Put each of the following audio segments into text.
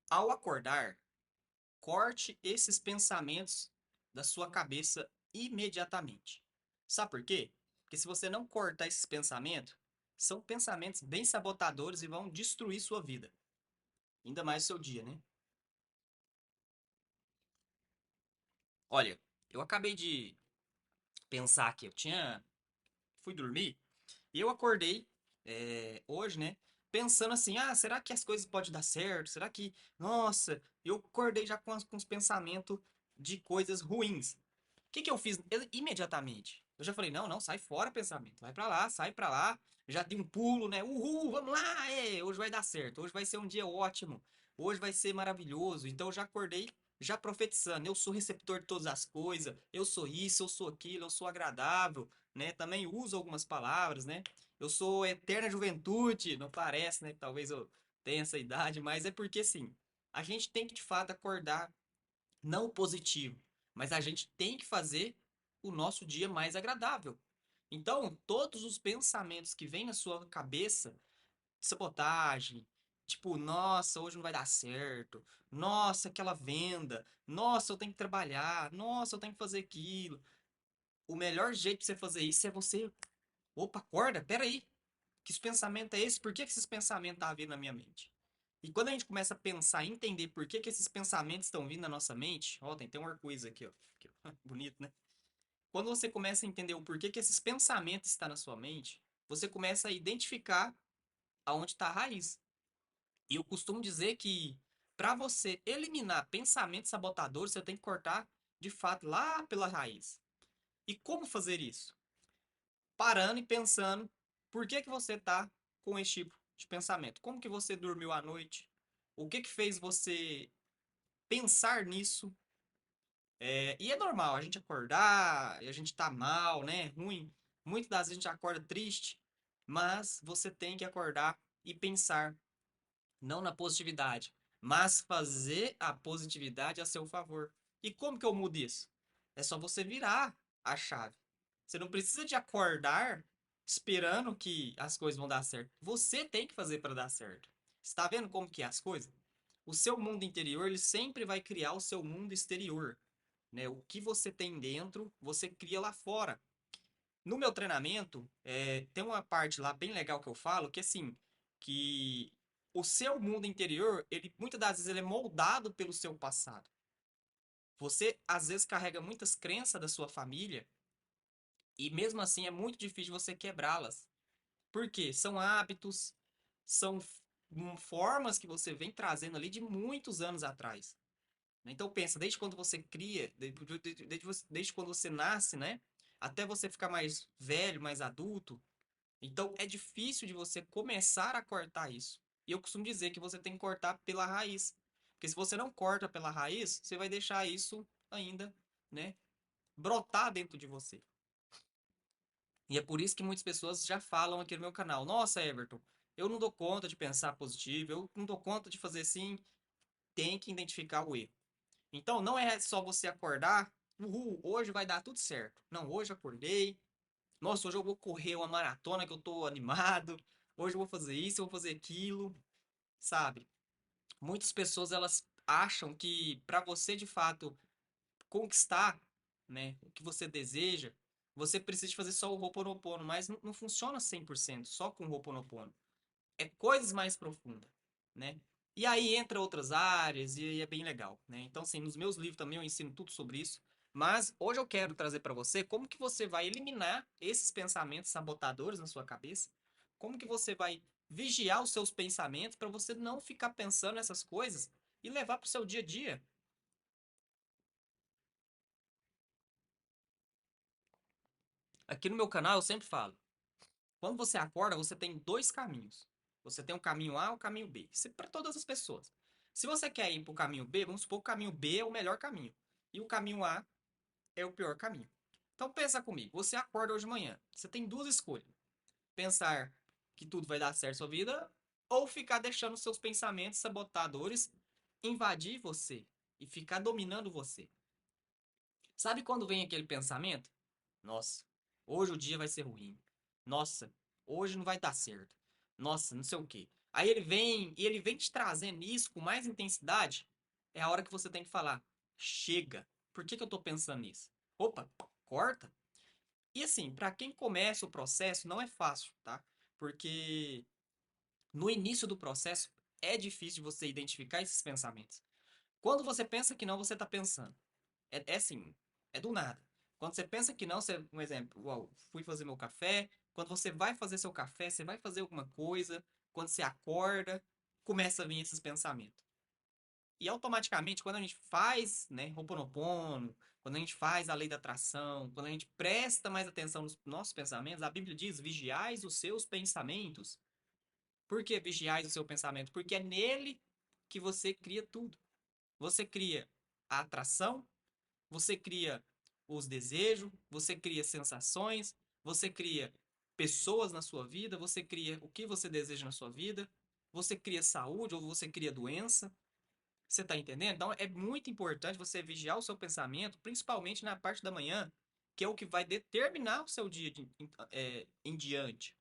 Ao acordar, corte esses pensamentos da sua cabeça imediatamente. Sabe por quê? Porque se você não cortar esses pensamentos, são pensamentos bem sabotadores e vão destruir sua vida. Ainda mais o seu dia, né? Olha, eu acabei de pensar que fui dormir e eu acordei hoje, né? Pensando assim, será que as coisas podem dar certo? Será que, nossa, eu acordei já com os pensamentos de coisas ruins. O que que eu fiz imediatamente? Eu já falei, não, não, sai fora pensamento, vai pra lá, sai pra lá. Já dei um pulo, né? Uhul, vamos lá, hoje vai dar certo, hoje vai ser um dia ótimo, hoje vai ser maravilhoso. Então eu já acordei já profetizando, eu sou receptor de todas as coisas, eu sou isso, eu sou aquilo, eu sou agradável, né? Também uso algumas palavras, né? Eu sou eterna juventude, não parece, né? Talvez eu tenha essa idade, mas é porque assim, a gente tem que de fato acordar não o positivo, mas a gente tem que fazer o nosso dia mais agradável. Então, todos os pensamentos que vêm na sua cabeça, sabotagem, tipo, nossa, hoje não vai dar certo, nossa, aquela venda, nossa, eu tenho que trabalhar, nossa, eu tenho que fazer aquilo. O melhor jeito de você fazer isso é você, opa, acorda, peraí, que esse pensamento é esse? Por que que esses pensamentos estão vindo na minha mente? E quando a gente começa a pensar e entender por que que esses pensamentos estão vindo na nossa mente, ó, tem um arco-íris aqui, ó, bonito, né? Quando você começa a entender o porquê que esses pensamentos estão na sua mente, você começa a identificar aonde está a raiz. E eu costumo dizer que para você eliminar pensamentos sabotadores, você tem que cortar de fato lá pela raiz. E como fazer isso? Parando e pensando por que que você está com esse tipo de pensamento. Como que você dormiu à noite? O que que fez você pensar nisso? E é normal a gente acordar, a gente tá mal, né? Ruim. Muitas das vezes a gente acorda triste, mas você tem que acordar e pensar, não na positividade, mas fazer a positividade a seu favor. E como que eu mudo isso? É só você virar a chave. Você não precisa de acordar esperando que as coisas vão dar certo. Você tem que fazer para dar certo. Está vendo como que é as coisas? O seu mundo interior, ele sempre vai criar o seu mundo exterior, né? O que você tem dentro, você cria lá fora. No meu treinamento, tem uma parte lá bem legal que eu falo, que assim, que o seu mundo interior, ele muitas das vezes ele é moldado pelo seu passado. Você às vezes carrega muitas crenças da sua família e mesmo assim é muito difícil você quebrá-las. Por quê? São hábitos, são formas que você vem trazendo ali de muitos anos atrás. Então pensa, desde quando você cria, desde quando você nasce, né? Até você ficar mais velho, mais adulto. Então é difícil de você começar a cortar isso. E eu costumo dizer que você tem que cortar pela raiz. Porque se você não corta pela raiz, você vai deixar isso ainda, né, brotar dentro de você. E é por isso que muitas pessoas já falam aqui no meu canal: Nossa, Everton, eu não dou conta de pensar positivo, eu não dou conta de fazer assim. Tem que identificar o erro. Então não é só você acordar, uhul, hoje vai dar tudo certo. Não, hoje eu acordei, nossa, hoje eu vou correr uma maratona que eu tô animado, hoje eu vou fazer isso, eu vou fazer aquilo, sabe? Muitas pessoas elas acham que para você de fato conquistar, né, o que você deseja, você precisa de fazer só o Ho'oponopono, mas não funciona 100% só com o Ho'oponopono. É coisas mais profundas, né? E aí entra outras áreas e é bem legal, né? Então, assim, nos meus livros também eu ensino tudo sobre isso. Mas hoje eu quero trazer para você como que você vai eliminar esses pensamentos sabotadores na sua cabeça, como que você vai vigiar os seus pensamentos para você não ficar pensando nessas coisas e levar para o seu dia a dia. Aqui no meu canal eu sempre falo, quando você acorda, você tem dois caminhos. Você tem o caminho A e o caminho B. Isso é para todas as pessoas. Se você quer ir para o caminho B, vamos supor que o caminho B é o melhor caminho. E o caminho A é o pior caminho. Então pensa comigo. Você acorda hoje de manhã. Você tem duas escolhas. Pensar que tudo vai dar certo na sua vida ou ficar deixando seus pensamentos sabotadores invadir você e ficar dominando você. Sabe quando vem aquele pensamento? Nossa, hoje o dia vai ser ruim. Nossa, hoje não vai dar certo. Nossa, não sei o quê. Aí ele vem te trazendo isso com mais intensidade. É a hora que você tem que falar: chega, por que que eu tô pensando nisso? Opa, corta. E assim, para quem começa o processo, não é fácil, tá? Porque no início do processo é difícil você identificar esses pensamentos. Quando você pensa que não, você tá pensando. É assim, é do nada. Quando você pensa que não, você, um exemplo, uau, fui fazer meu café. Quando você vai fazer seu café, você vai fazer alguma coisa. Quando você acorda, começa a vir esses pensamentos. E automaticamente, quando a gente faz, né, Ho'oponopono, quando a gente faz a lei da atração, quando a gente presta mais atenção nos nossos pensamentos, a Bíblia diz: vigiais os seus pensamentos. Por que vigiais o seu pensamento? Porque é nele que você cria tudo. Você cria a atração, você cria os desejos, você cria sensações, você cria pessoas na sua vida, você cria o que você deseja na sua vida, você cria saúde ou você cria doença. Você está entendendo? Então é muito importante você vigiar o seu pensamento, principalmente na parte da manhã, que é o que vai determinar o seu dia em diante.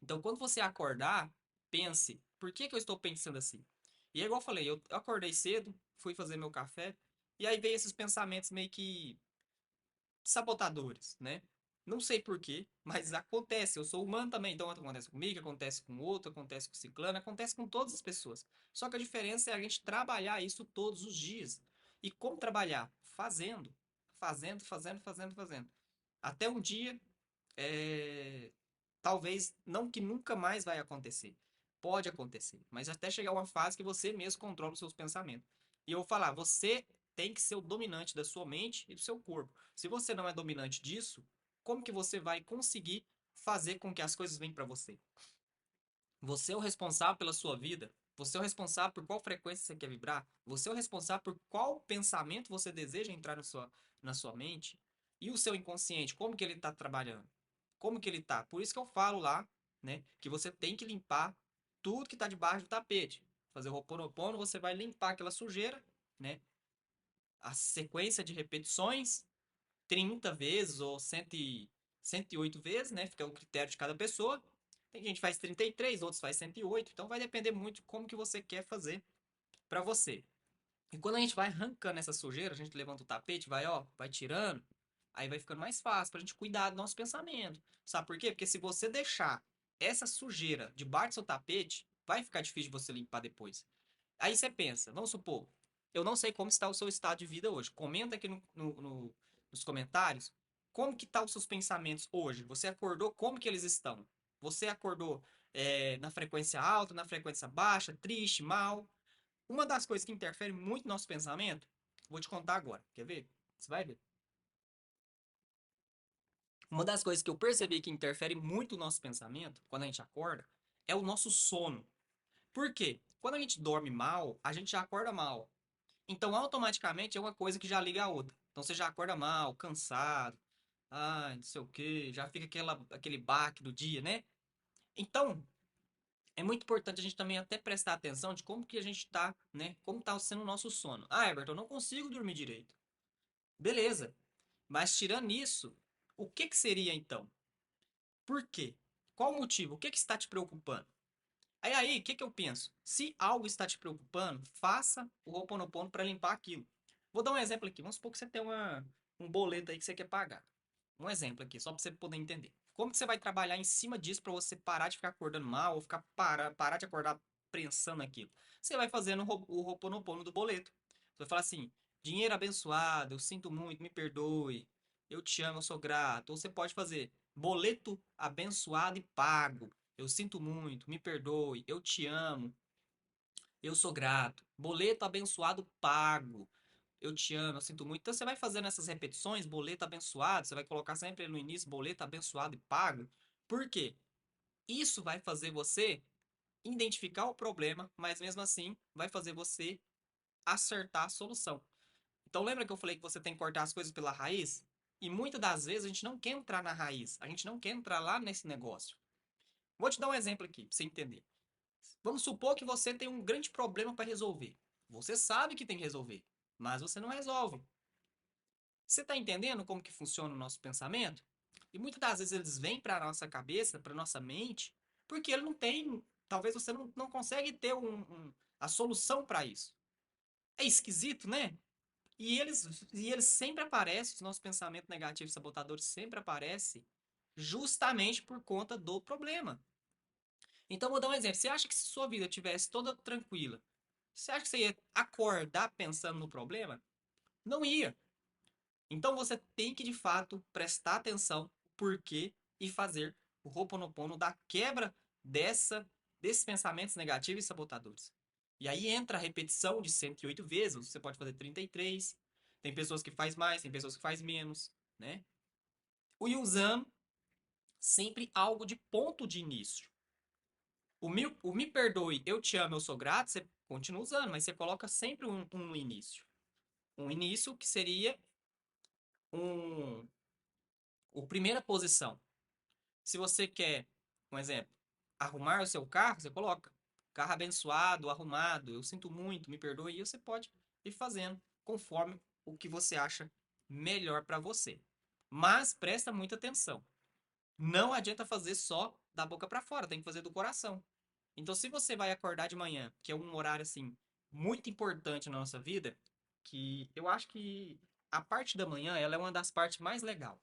Então, quando você acordar, pense: por que que eu estou pensando assim? E é igual eu falei, eu acordei cedo, fui fazer meu café, e aí veio esses pensamentos meio que sabotadores, né? Não sei por quê, mas acontece. Eu sou humano também, então acontece comigo, acontece com outro, acontece com o ciclano, acontece com todas as pessoas. Só que a diferença é a gente trabalhar isso todos os dias. E como trabalhar? Fazendo, fazendo, fazendo, fazendo, fazendo. Até um dia, é, talvez não que nunca mais vai acontecer. Pode acontecer, mas até chegar uma fase que você mesmo controla os seus pensamentos. E eu vou falar, você tem que ser o dominante da sua mente e do seu corpo. Se você não é dominante disso, como que você vai conseguir fazer com que as coisas venham para você? Você é o responsável pela sua vida. Você é o responsável por qual frequência você quer vibrar. Você é o responsável por qual pensamento você deseja entrar na sua mente. E o seu inconsciente, como que ele está trabalhando? Como que ele está? Por isso que eu falo lá, né, que você tem que limpar tudo que está debaixo do tapete. Fazer o Ho'oponopono, você vai limpar aquela sujeira, né? A sequência de repetições, 30 vezes ou 108 vezes, né? Fica o critério de cada pessoa. Tem gente que faz 33, outros faz 108. Então vai depender muito de como que você quer fazer para você. E quando a gente vai arrancando essa sujeira, a gente levanta o tapete, vai, ó, vai tirando, aí vai ficando mais fácil pra gente cuidar do nosso pensamento. Sabe por quê? Porque se você deixar essa sujeira debaixo do seu tapete, vai ficar difícil de você limpar depois. Aí você pensa, vamos supor, eu não sei como está o seu estado de vida hoje. Comenta aqui nos comentários como que estão os seus pensamentos hoje. Você acordou, como que eles estão? Você acordou na frequência alta, na frequência baixa, triste, mal? Uma das coisas que interfere muito no nosso pensamento, vou te contar agora. Quer ver? Você vai ver. Uma das coisas que eu percebi que interfere muito no nosso pensamento, quando a gente acorda, é o nosso sono. Por quê? Quando a gente dorme mal, a gente já acorda mal. Então, automaticamente, é uma coisa que já liga a outra. Então, você já acorda mal, cansado, ai, não sei o quê, já fica aquele baque do dia, né? Então, é muito importante a gente também até prestar atenção de como que a gente tá, né? Como tá sendo o nosso sono. Ah, Everton, eu não consigo dormir direito. Beleza. Mas tirando isso, o que que seria então? Por quê? Qual o motivo? O que que está te preocupando? Aí, o que que eu penso? Se algo está te preocupando, faça o Ho'oponopono para limpar aquilo. Vou dar um exemplo aqui. Vamos supor que você tem um boleto aí que você quer pagar. Um exemplo aqui, só para você poder entender. Como que você vai trabalhar em cima disso para você parar de ficar acordando mal ou parar de acordar pensando aquilo? Você vai fazendo o Ho'oponopono do boleto. Você vai falar assim: dinheiro abençoado, eu sinto muito, me perdoe, eu te amo, eu sou grato. Ou você pode fazer boleto abençoado e pago. Eu sinto muito, me perdoe, eu te amo, eu sou grato. Boleto abençoado pago. Eu te amo, eu sinto muito. Então você vai fazendo essas repetições, boleto abençoado, você vai colocar sempre no início boleto abençoado e pago. Por quê? Isso vai fazer você identificar o problema, mas mesmo assim vai fazer você acertar a solução. Então lembra que eu falei que você tem que cortar as coisas pela raiz? E muitas das vezes a gente não quer entrar na raiz, a gente não quer entrar lá nesse negócio. Vou te dar um exemplo aqui, para você entender. Vamos supor que você tem um grande problema para resolver. Você sabe que tem que resolver, mas você não resolve. Você está entendendo como que funciona o nosso pensamento? E muitas das vezes eles vêm para a nossa cabeça, para a nossa mente, porque ele não tem. Talvez você não consegue ter a solução para isso. É esquisito, né? E eles sempre aparecem, os nossos pensamentos negativos e sabotadores sempre aparecem justamente por conta do problema. Então, vou dar um exemplo. Você acha que se sua vida tivesse toda tranquila, você acha que você ia acordar pensando no problema? Não ia. Então, você tem que, de fato, prestar atenção, porquê e fazer o Ho'oponopono da quebra desses pensamentos negativos e sabotadores. E aí entra a repetição de 108 vezes, você pode fazer 33. Tem pessoas que faz mais, tem pessoas que faz menos, né? E usando sempre algo de ponto de início. O me perdoe, eu te amo, eu sou grato, você continua usando, mas você coloca sempre um início. Um início que seria um, a primeira posição. Se você quer, um exemplo, arrumar o seu carro, você coloca carro abençoado, arrumado, eu sinto muito, me perdoe, e você pode ir fazendo conforme o que você acha melhor para você. Mas presta muita atenção. Não adianta fazer só da boca para fora, tem que fazer do coração. Então, se você vai acordar de manhã, que é um horário assim muito importante na nossa vida, que eu acho que a parte da manhã ela é uma das partes mais legais,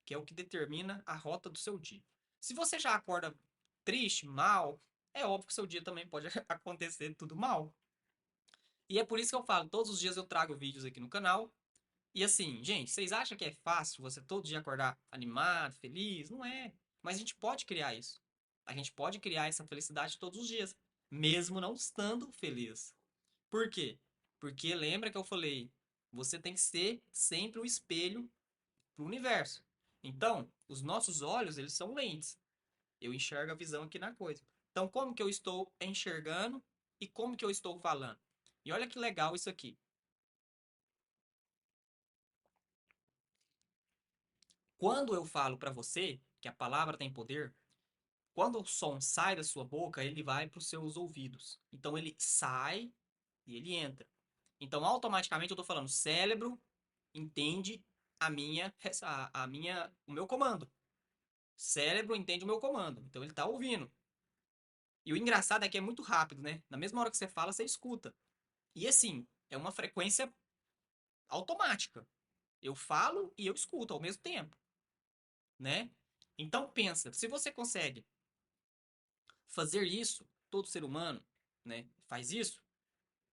que é o que determina a rota do seu dia. Se você já acorda triste, mal, é óbvio que seu dia também pode acontecer tudo mal. E é por isso que eu falo, todos os dias eu trago vídeos aqui no canal. E assim, gente, vocês acham que é fácil você todo dia acordar animado, feliz? Não é. Mas a gente pode criar isso. A gente pode criar essa felicidade todos os dias, mesmo não estando feliz. Por quê? Porque lembra que eu falei, você tem que ser sempre o espelho pro universo. Então, os nossos olhos, eles são lentes. Eu enxergo a visão aqui na coisa. Então, como que eu estou enxergando e como que eu estou falando? E olha que legal isso aqui. Quando eu falo para você que a palavra tem poder, quando o som sai da sua boca, ele vai para os seus ouvidos. Então ele sai e ele entra. Então automaticamente eu estou falando, cérebro entende o meu comando. Cérebro entende o meu comando. Então ele está ouvindo. E o engraçado é que é muito rápido, né? Na mesma hora que você fala, você escuta. E assim, é uma frequência automática. Eu falo e eu escuto ao mesmo tempo, né? Então pensa, se você consegue fazer isso, todo ser humano, né, faz isso.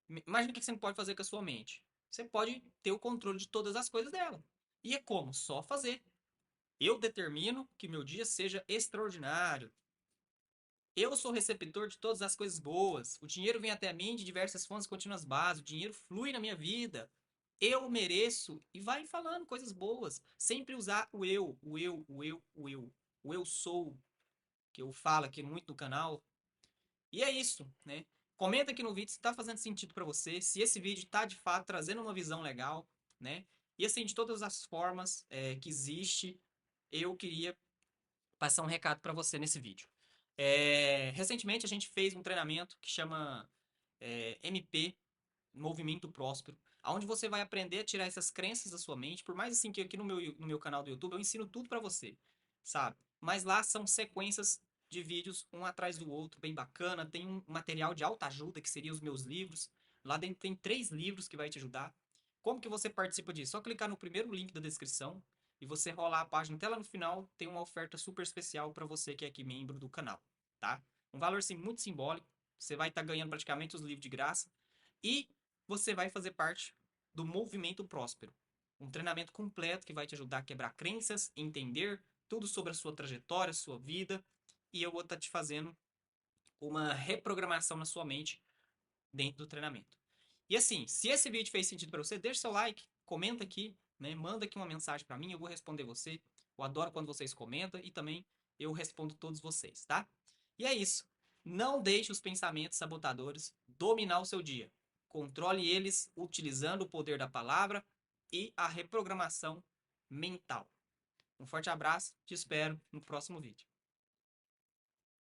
Imagina o que você não pode fazer com a sua mente. Você pode ter o controle de todas as coisas dela. E é como? Só fazer. Eu determino que meu dia seja extraordinário. Eu sou receptor de todas as coisas boas. O dinheiro vem até mim de diversas fontes contínuas bases. O dinheiro flui na minha vida. Eu mereço. E vai falando coisas boas. Sempre usar o eu, o eu, o eu, o eu. O eu sou, que eu falo aqui muito no canal. E é isso, né? Comenta aqui no vídeo se está fazendo sentido para você, se esse vídeo está de fato trazendo uma visão legal, né? E assim, de todas as formas que existe, eu queria passar um recado para você nesse vídeo. Recentemente a gente fez um treinamento que chama MP, Movimento Próspero, onde você vai aprender a tirar essas crenças da sua mente, por mais assim que aqui no meu canal do YouTube eu ensino tudo para você, sabe? Mas lá são sequências de vídeos um atrás do outro, bem bacana. Tem um material de alta ajuda, que seriam os meus livros. Lá dentro tem 3 livros que vai te ajudar. Como que você participa disso? Só clicar no primeiro link da descrição e você rolar a página até lá no final, tem uma oferta super especial para você que é aqui membro do canal, tá? Um valor assim, muito simbólico. Você vai estar ganhando praticamente os livros de graça. E você vai fazer parte do Movimento Próspero. Um treinamento completo que vai te ajudar a quebrar crenças, entender tudo sobre a sua trajetória, sua vida. E eu vou estar te fazendo uma reprogramação na sua mente dentro do treinamento. E assim, se esse vídeo fez sentido para você, deixa seu like, comenta aqui, né? Manda aqui uma mensagem para mim, eu vou responder você. Eu adoro quando vocês comentam e também eu respondo todos vocês, tá? E é isso. Não deixe os pensamentos sabotadores dominar o seu dia. Controle eles utilizando o poder da palavra e a reprogramação mental. Um forte abraço, te espero no próximo vídeo.